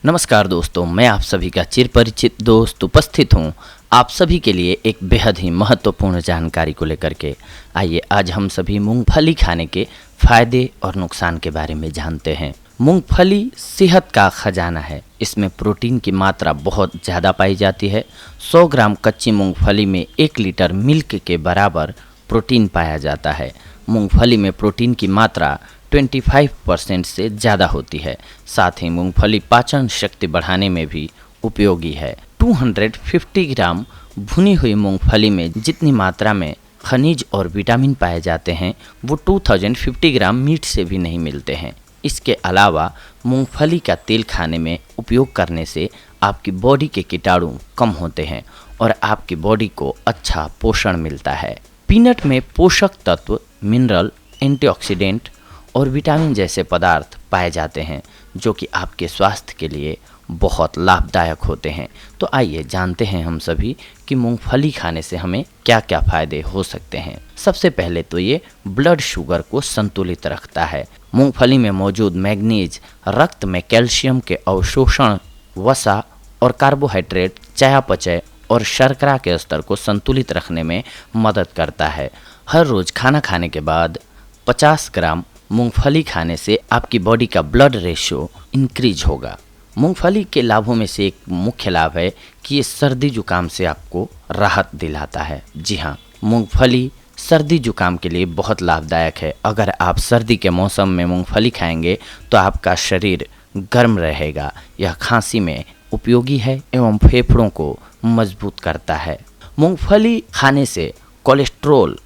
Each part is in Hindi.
नमस्कार दोस्तों, मैं आप सभी का चिरपरिचित दोस्त उपस्थित हूँ आप सभी के लिए एक बेहद ही महत्वपूर्ण जानकारी को लेकर के। आइए आज हम सभी मूंगफली खाने के फायदे और नुकसान के बारे में जानते हैं। मूंगफली सेहत का खजाना है। इसमें प्रोटीन की मात्रा बहुत ज़्यादा पाई जाती है। 100 ग्राम कच्ची मूंगफली में 1 लीटर मिल्क के बराबर प्रोटीन पाया जाता है। मूंगफली में प्रोटीन की मात्रा 25% से ज़्यादा होती है। साथ ही मूंगफली पाचन शक्ति बढ़ाने में भी उपयोगी है। 250 ग्राम भुनी हुई मूंगफली में जितनी मात्रा में खनिज और विटामिन पाए जाते हैं वो 2050 ग्राम मीट से भी नहीं मिलते हैं। इसके अलावा मूंगफली का तेल खाने में उपयोग करने से आपकी बॉडी के कीटाणु कम होते हैं और आपकी बॉडी को अच्छा पोषण मिलता है। पीनट में पोषक तत्व, मिनरल, एंटीऑक्सीडेंट और विटामिन जैसे पदार्थ पाए जाते हैं जो कि आपके स्वास्थ्य के लिए बहुत लाभदायक होते हैं। तो आइए जानते हैं हम सभी कि मूंगफली खाने से हमें क्या क्या फ़ायदे हो सकते हैं। सबसे पहले तो ये ब्लड शुगर को संतुलित रखता है। मूंगफली में मौजूद मैग्नीज रक्त में कैल्शियम के अवशोषण, वसा और कार्बोहाइड्रेट, चयापचय और शर्करा के स्तर को संतुलित रखने में मदद करता है। हर रोज़ खाना खाने के बाद 50 ग्राम मूंगफली खाने से आपकी बॉडी का ब्लड रेशियो इंक्रीज होगा। मूंगफली के लाभों में से एक मुख्य लाभ है कि ये सर्दी जुकाम से आपको राहत दिलाता है। जी हाँ, मूंगफली सर्दी जुकाम के लिए बहुत लाभदायक है। अगर आप सर्दी के मौसम में मूंगफली खाएंगे तो आपका शरीर गर्म रहेगा। यह खांसी में उपयोगी है एवं फेफड़ों को मजबूत करता है। मूंगफली खाने से कोलेस्ट्रॉल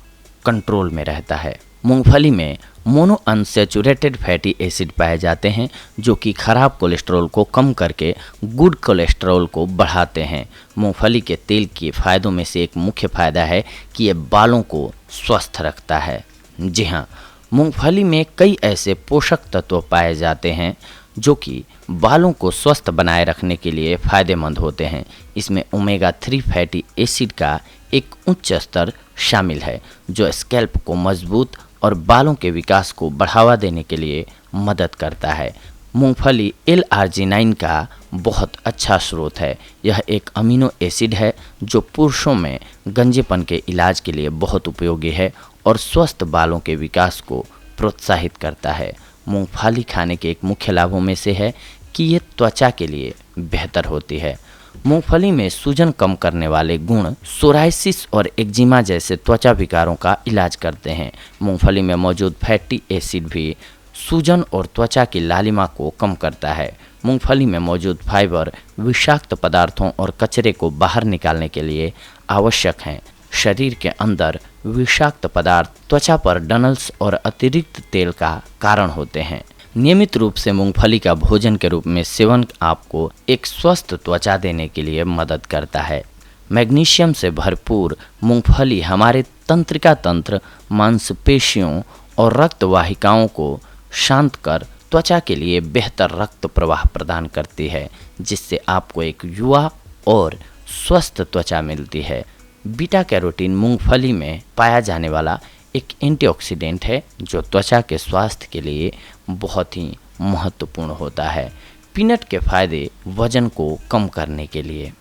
कंट्रोल में रहता है। मूंगफली में मोनोअनसैचुरेटेड फैटी एसिड पाए जाते हैं जो कि खराब कोलेस्ट्रॉल को कम करके गुड कोलेस्ट्रॉल को बढ़ाते हैं। मूंगफली के तेल के फ़ायदों में से एक मुख्य फ़ायदा है कि ये बालों को स्वस्थ रखता है। जी हाँ, मूंगफली में कई ऐसे पोषक तत्व पाए जाते हैं जो कि बालों को स्वस्थ बनाए रखने के लिए फ़ायदेमंद होते हैं। इसमें ओमेगा 3 फैटी एसिड का एक उच्च स्तर शामिल है जो स्कैल्प को मजबूत और बालों के विकास को बढ़ावा देने के लिए मदद करता है। मूंगफली L-आर्जिनाइन का बहुत अच्छा स्रोत है। यह एक अमीनो एसिड है जो पुरुषों में गंजेपन के इलाज के लिए बहुत उपयोगी है और स्वस्थ बालों के विकास को प्रोत्साहित करता है। मूंगफली खाने के एक मुख्य लाभों में से है कि ये त्वचा के लिए बेहतर होती है। मूंगफली में सूजन कम करने वाले गुण सोराइसिस और एक्जिमा जैसे त्वचा विकारों का इलाज करते हैं। मूंगफली में मौजूद फैटी एसिड भी सूजन और त्वचा की लालिमा को कम करता है। मूंगफली में मौजूद फाइबर विषाक्त पदार्थों और कचरे को बाहर निकालने के लिए आवश्यक हैं। शरीर के अंदर विषाक्त पदार्थ त्वचा पर डनल्स और अतिरिक्त तेल का कारण होते हैं। नियमित रूप से मूंगफली का भोजन के रूप में सेवन आपको एक स्वस्थ त्वचा देने के लिए मदद करता है। मैग्नीशियम से भरपूर मूंगफली हमारे तंत्रिका तंत्र, मांसपेशियों और रक्त वाहिकाओं को शांत कर त्वचा के लिए बेहतर रक्त प्रवाह प्रदान करती है जिससे आपको एक युवा और स्वस्थ त्वचा मिलती है। बीटा कैरोटीन मूंगफली में पाया जाने वाला एक एंटीऑक्सीडेंट है जो त्वचा के स्वास्थ्य के लिए बहुत ही महत्वपूर्ण होता है। पीनट के फायदे वजन को कम करने के लिए।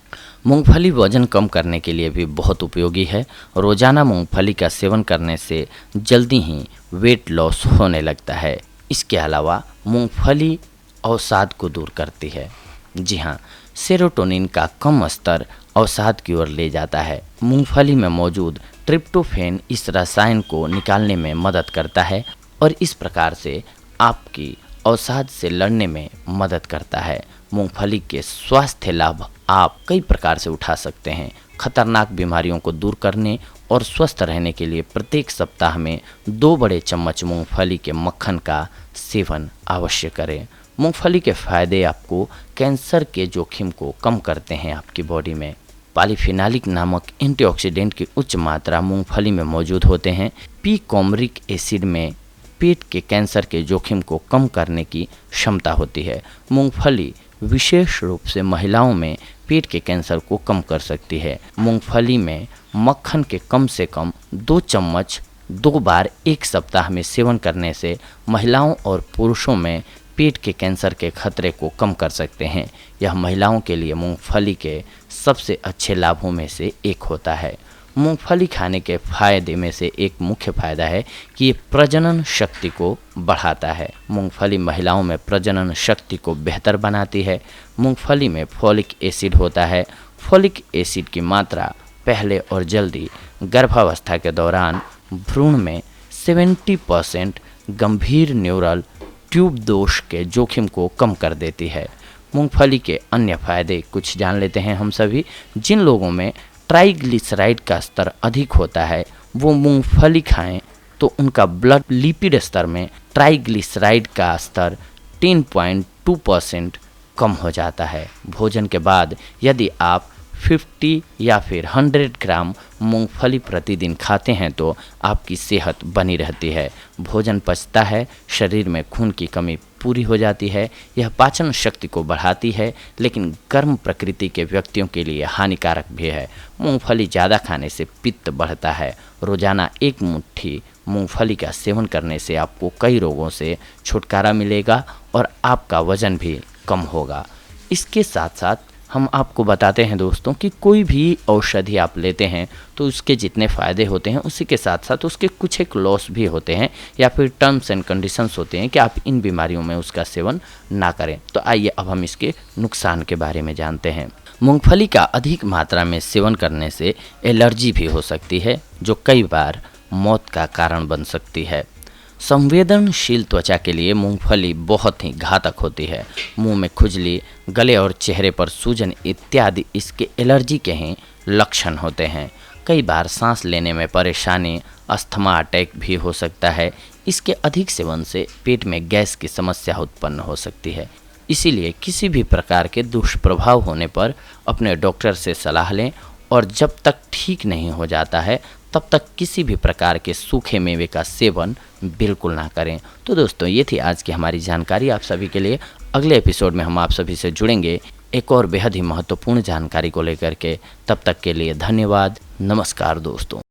मूंगफली वजन कम करने के लिए भी बहुत उपयोगी है। रोजाना मूंगफली का सेवन करने से जल्दी ही वेट लॉस होने लगता है। इसके अलावा मूंगफली अवसाद को दूर करती है। जी हाँ, सेरोटोनिन का कम स्तर अवसाद की ओर ले जाता है। मूंगफली में मौजूद ट्रिप्टोफैन इस रसायन को निकालने में मदद करता है और इस प्रकार से आपकी अवसाद से लड़ने में मदद करता है। मूंगफली के स्वास्थ्य लाभ आप कई प्रकार से उठा सकते हैं। खतरनाक बीमारियों को दूर करने और स्वस्थ रहने के लिए प्रत्येक सप्ताह में 2 बड़े चम्मच मूंगफली के मक्खन का सेवन अवश्य करें। मूंगफली के फायदे आपको कैंसर के जोखिम को कम करते हैं। आपकी बॉडी में पॉलीफिनालिक नामक एंटीऑक्सीडेंट की उच्च मात्रा मूंगफली में मौजूद होते हैं। पीकोमरिक एसिड में पेट के कैंसर के जोखिम को कम करने की क्षमता होती है। मूंगफली विशेष रूप से महिलाओं में पेट के कैंसर को कम कर सकती है। मूंगफली में मक्खन के कम से कम 2 चम्मच 2 बार 1 सप्ताह में सेवन करने से महिलाओं और पुरुषों में पेट के कैंसर के खतरे को कम कर सकते हैं। यह महिलाओं के लिए मूंगफली के सबसे अच्छे लाभों में से एक होता है। मूंगफली खाने के फायदे में से एक मुख्य फायदा है कि ये प्रजनन शक्ति को बढ़ाता है। मूंगफली महिलाओं में प्रजनन शक्ति को बेहतर बनाती है। मूंगफली में फोलिक एसिड होता है। फोलिक एसिड की मात्रा पहले और जल्दी गर्भावस्था के दौरान भ्रूण में 70% गंभीर न्यूरल ट्यूब दोष के जोखिम को कम कर देती है। मूंगफली के अन्य फायदे कुछ जान लेते हैं हम सभी। जिन लोगों में ट्राइग्लिसराइड का स्तर अधिक होता है वो मूंगफली खाएं तो उनका ब्लड लिपिड स्तर में ट्राइग्लिसराइड का स्तर 10.2% कम हो जाता है। भोजन के बाद यदि आप 50 या फिर 100 ग्राम मूंगफली प्रतिदिन खाते हैं तो आपकी सेहत बनी रहती है। भोजन पचता है, शरीर में खून की कमी पूरी हो जाती है। यह पाचन शक्ति को बढ़ाती है, लेकिन गर्म प्रकृति के व्यक्तियों के लिए हानिकारक भी है। मूंगफली ज़्यादा खाने से पित्त बढ़ता है। रोज़ाना एक मुट्ठी मूंगफली का सेवन करने से आपको कई रोगों से छुटकारा मिलेगा और आपका वजन भी कम होगा। इसके साथ साथ हम आपको बताते हैं दोस्तों कि कोई भी औषधि आप लेते हैं तो उसके जितने फ़ायदे होते हैं उसी के साथ साथ उसके कुछ एक लॉस भी होते हैं या फिर टर्म्स एंड कंडीशंस होते हैं कि आप इन बीमारियों में उसका सेवन ना करें। तो आइए अब हम इसके नुकसान के बारे में जानते हैं। मूंगफली का अधिक मात्रा में सेवन करने से एलर्जी भी हो सकती है जो कई बार मौत का कारण बन सकती है। संवेदनशील त्वचा के लिए मूंगफली बहुत ही घातक होती है। मुंह में खुजली, गले और चेहरे पर सूजन इत्यादि इसके एलर्जी के ही लक्षण होते हैं। कई बार सांस लेने में परेशानी, अस्थमा अटैक भी हो सकता है। इसके अधिक सेवन से पेट में गैस की समस्या उत्पन्न हो सकती है। इसीलिए किसी भी प्रकार के दुष्प्रभाव होने पर अपने डॉक्टर से सलाह लें और जब तक ठीक नहीं हो जाता है तब तक किसी भी प्रकार के सूखे मेवे का सेवन बिल्कुल ना करें। तो दोस्तों ये थी आज की हमारी जानकारी आप सभी के लिए। अगले एपिसोड में हम आप सभी से जुड़ेंगे एक और बेहद ही महत्वपूर्ण जानकारी को लेकर के। तब तक के लिए धन्यवाद। नमस्कार दोस्तों।